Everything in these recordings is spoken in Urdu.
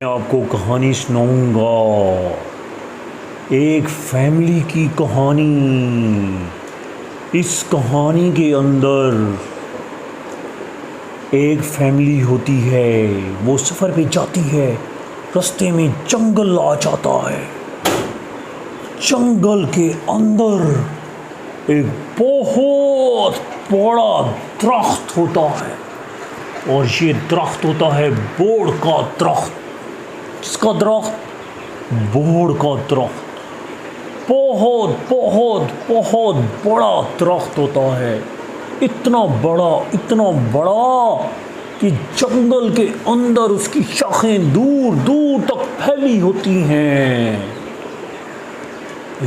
میں آپ کو کہانی سناؤں گا، ایک فیملی کی کہانی۔ اس کہانی کے اندر ایک فیملی ہوتی ہے، وہ سفر پہ جاتی ہے، رستے میں جنگل آ جاتا ہے۔ جنگل کے اندر ایک بہت بڑا درخت ہوتا ہے، اور یہ درخت ہوتا ہے بوڑ کا درخت۔ جس کا درخت؟ بوڑ کا درخت۔ بہت بہت بہت بڑا درخت ہوتا ہے، اتنا بڑا کہ جنگل کے اندر اس کی شاخیں دور دور تک پھیلی ہوتی ہیں۔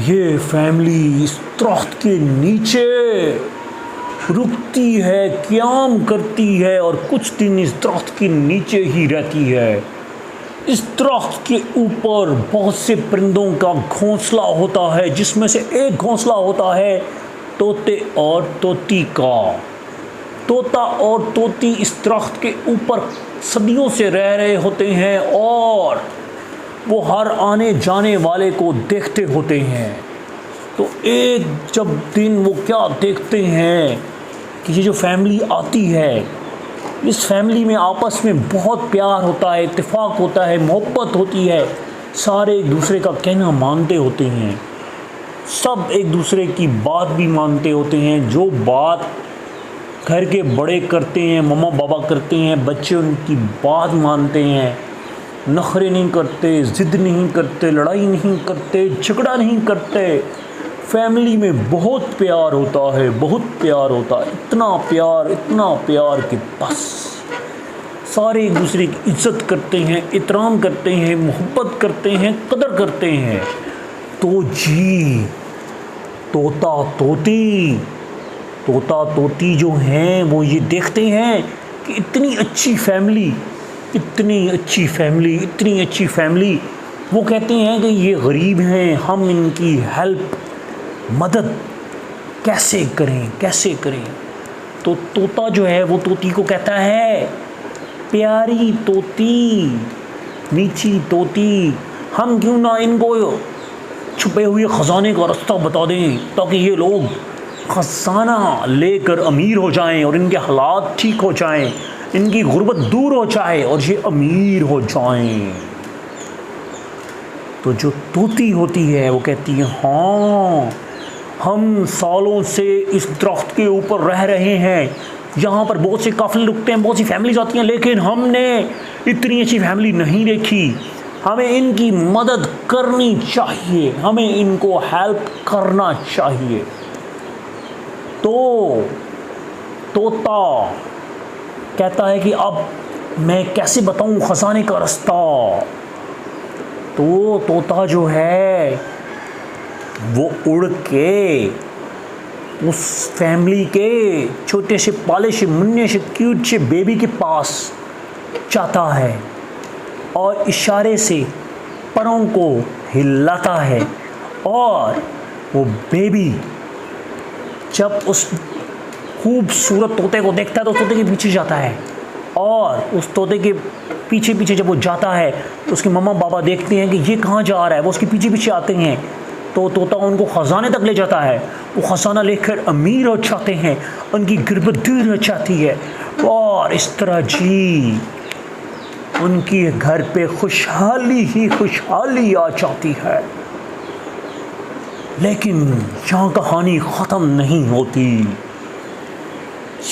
یہ فیملی اس درخت کے نیچے رکتی ہے، قیام کرتی ہے، اور کچھ دن اس درخت کے نیچے ہی رہتی ہے۔ اس درخت کے اوپر بہت سے پرندوں کا گھونسلہ ہوتا ہے، جس میں سے ایک گھونسلہ ہوتا ہے طوطے اور طوطی کا۔ طوطا اور طوطی اس درخت کے اوپر صدیوں سے رہ رہے ہوتے ہیں، اور وہ ہر آنے جانے والے کو دیکھتے ہوتے ہیں۔ تو ایک جب دن وہ کیا دیکھتے ہیں کہ یہ جو فیملی آتی ہے، اس فیملی میں آپس میں بہت پیار ہوتا ہے، اتفاق ہوتا ہے، محبت ہوتی ہے، سارے ایک دوسرے کا کہنا مانتے ہوتے ہیں، سب ایک دوسرے کی بات بھی مانتے ہوتے ہیں۔ جو بات گھر کے بڑے کرتے ہیں، ماما بابا کرتے ہیں، بچے ان کی بات مانتے ہیں، نخرے نہیں کرتے، ضد نہیں کرتے، لڑائی نہیں کرتے، جھگڑا نہیں کرتے۔ فیملی میں بہت پیار ہوتا ہے، بہت پیار ہوتا ہے، اتنا پیار کہ بس سارے ایک دوسرے کی عزت کرتے ہیں، احترام کرتے ہیں، محبت کرتے ہیں، قدر کرتے ہیں۔ تو جی طوطا طوطی جو ہیں وہ یہ دیکھتے ہیں کہ اتنی اچھی فیملی، وہ کہتے ہیں کہ یہ غریب ہیں، ہم ان کی مدد کیسے کریں۔ تو طوطا جو ہے وہ طوطی کو کہتا ہے، پیاری طوطی، میٹھی طوطی، ہم کیوں نہ ان کو چھپے ہوئے خزانے کا رستہ بتا دیں، تاکہ یہ لوگ خزانہ لے کر امیر ہو جائیں، اور ان کے حالات ٹھیک ہو جائیں، ان کی غربت دور ہو جائے، اور یہ امیر ہو جائیں۔ تو جو طوطی ہوتی ہے وہ کہتی ہے، ہاں ہم سالوں سے اس درخت کے اوپر رہ رہے ہیں، یہاں پر بہت سے قافلے رکتے ہیں، بہت سی فیملیز آتی ہیں، لیکن ہم نے اتنی اچھی فیملی نہیں دیکھی، ہمیں ان کی مدد کرنی چاہیے، ہمیں ان کو ہیلپ کرنا چاہیے۔ تو طوطا کہتا ہے کہ اب میں کیسے بتاؤں خزانے کا رستہ؟ تو طوطا جو ہے وہ اڑ کے اس فیملی کے چھوٹے سے پالے سے مننے سے کیوٹ سے بیبی کے پاس جاتا ہے، اور اشارے سے پروں کو ہلاتا ہے، اور وہ بیبی جب اس خوبصورت طوطے کو دیکھتا ہے تو طوطے کے پیچھے جاتا ہے، اور اس طوطے کے پیچھے جب وہ جاتا ہے تو اس کے ماما بابا دیکھتے ہیں کہ یہ کہاں جا رہا ہے، وہ اس کے پیچھے آتے ہیں، تو طوطا ان کو خزانے تک لے جاتا ہے، وہ خزانہ لے کر امیر ہو جاتے ہیں، ان کی غربت دور ہو جاتی ہے، اور اس طرح جی ان کی گھر پہ خوشحالی آ جاتی ہے۔ لیکن یہاں کہانی ختم نہیں ہوتی،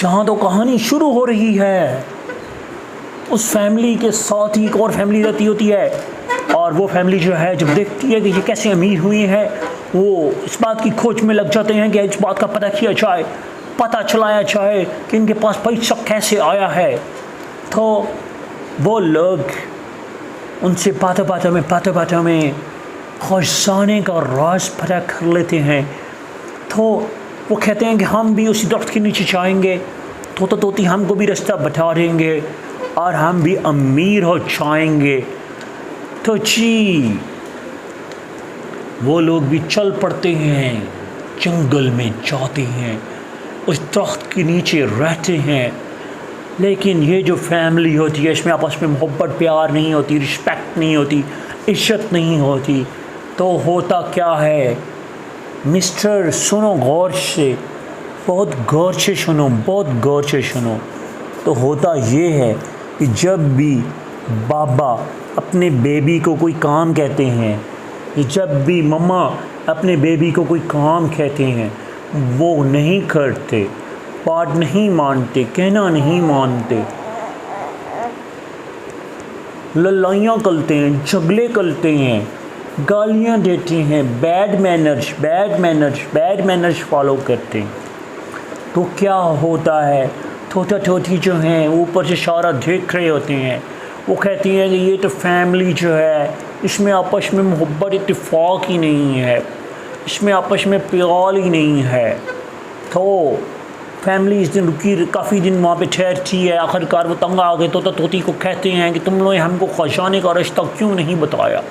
یہاں تو کہانی شروع ہو رہی ہے۔ اس فیملی کے ساتھ ہی ایک اور فیملی رہتی ہوتی ہے، اور وہ فیملی جو ہے جب دیکھتی ہے کہ یہ کیسے امیر ہوئی ہیں، وہ اس بات کی کھوج میں لگ جاتے ہیں کہ اس بات کا پتہ چلایا جائے کہ ان کے پاس پیسہ کیسے آیا ہے۔ تو وہ لوگ ان سے باتوں میں خزانے کا راز پتہ کر لیتے ہیں۔ تو وہ کہتے ہیں کہ ہم بھی اسی درخت کے نیچے جائیں گے، طوطا طوطی ہم کو بھی رستہ بتا دیں گے، اور ہم بھی امیر ہو جائیں گے۔ تو جی وہ لوگ بھی چل پڑتے ہیں، جنگل میں جاتے ہیں، اس درخت کے نیچے رہتے ہیں، لیکن یہ جو فیملی ہوتی ہے اس میں آپس میں محبت پیار نہیں ہوتی، رسپیکٹ نہیں ہوتی، عزت نہیں ہوتی، تو ہوتا کیا ہے مسٹر، سنو غور سے، بہت غور سے سنو، بہت غور سے سنو، تو ہوتا یہ ہے کہ جب بھی بابا اپنے بیبی کو کوئی کام کہتے ہیں، جب بھی مما اپنے بیبی کو کوئی کام کہتے ہیں، وہ نہیں کرتے، بات نہیں مانتے، کہنا نہیں مانتے، لڑائیاں کرتے ہیں، جھگڑے کرتے ہیں، گالیاں دیتے ہیں، بیڈ مینرز فالو کرتے ہیں، تو کیا ہوتا ہے توتا توتی جو ہیں اوپر سے سارا دیکھ رہے ہوتے ہیں، وہ کہتی ہیں کہ یہ تو فیملی جو ہے اس میں آپس میں محبت اتفاق ہی نہیں ہے، اس میں آپس میں پیار ہی نہیں ہے۔ تو فیملی اس دن رکی، کافی دن وہاں پہ ٹھہرتی ہے، آخر کار وہ تنگ آ گئے، توتا توتی کو کہتے ہیں کہ تم لوگوں نے ہم کو خزانے کا رشتہ کیوں نہیں بتایا،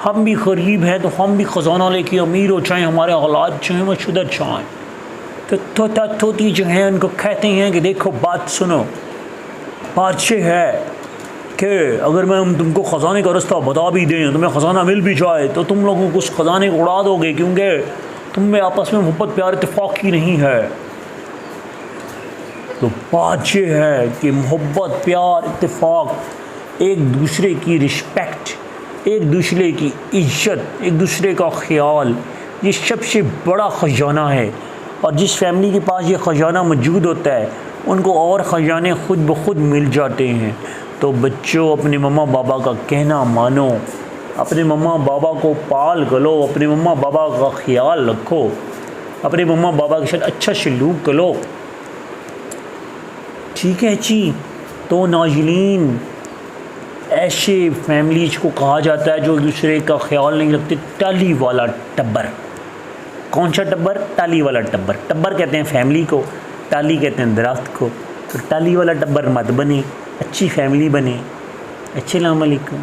ہم بھی غریب ہیں تو ہم بھی خزانہ لے کے امیر ہو جائیں، ہمارے حالات جو ہیں وہ سدھر جائیں۔ تو توتا توتی جو ہیں ان کو کہتے ہیں کہ دیکھو بات سنو، بات یہ ہے کہ اگر میں تم کو خزانے کا رستہ بتا بھی دیں، تمہیں خزانہ مل بھی جائے، تو تم لوگوں کو اس خزانے کو اڑا دو گے، کیونکہ تم میں آپس میں محبت پیار اتفاق ہی نہیں ہے۔ تو بات یہ ہے کہ محبت پیار اتفاق، ایک دوسرے کی رسپیکٹ، ایک دوسرے کی عزت، ایک دوسرے کا خیال، یہ سب سے بڑا خزانہ ہے، اور جس فیملی کے پاس یہ خزانہ موجود ہوتا ہے ان کو اور خزانے خود بخود مل جاتے ہیں۔ تو بچوں اپنے مما بابا کا کہنا مانو، اپنے مما بابا کو پال کرو، اپنے مما بابا کا خیال رکھو، اپنے مما بابا کے ساتھ اچھا سلوک کرو، ٹھیک ہے جی۔ تو ناظرین، ایسے فیملیز کو کہا جاتا ہے جو ایک دوسرے کا خیال نہیں رکھتے، ٹالی والا ٹبر۔ کون سا ٹبر؟ ٹالی والا ٹبر۔ ٹبر کہتے ہیں فیملی کو، ٹالی کہتے ہیں درخت کو۔ تو ٹالی والا ٹبر مت بنے، اچھی فیملی بنے۔ السلام علیکم۔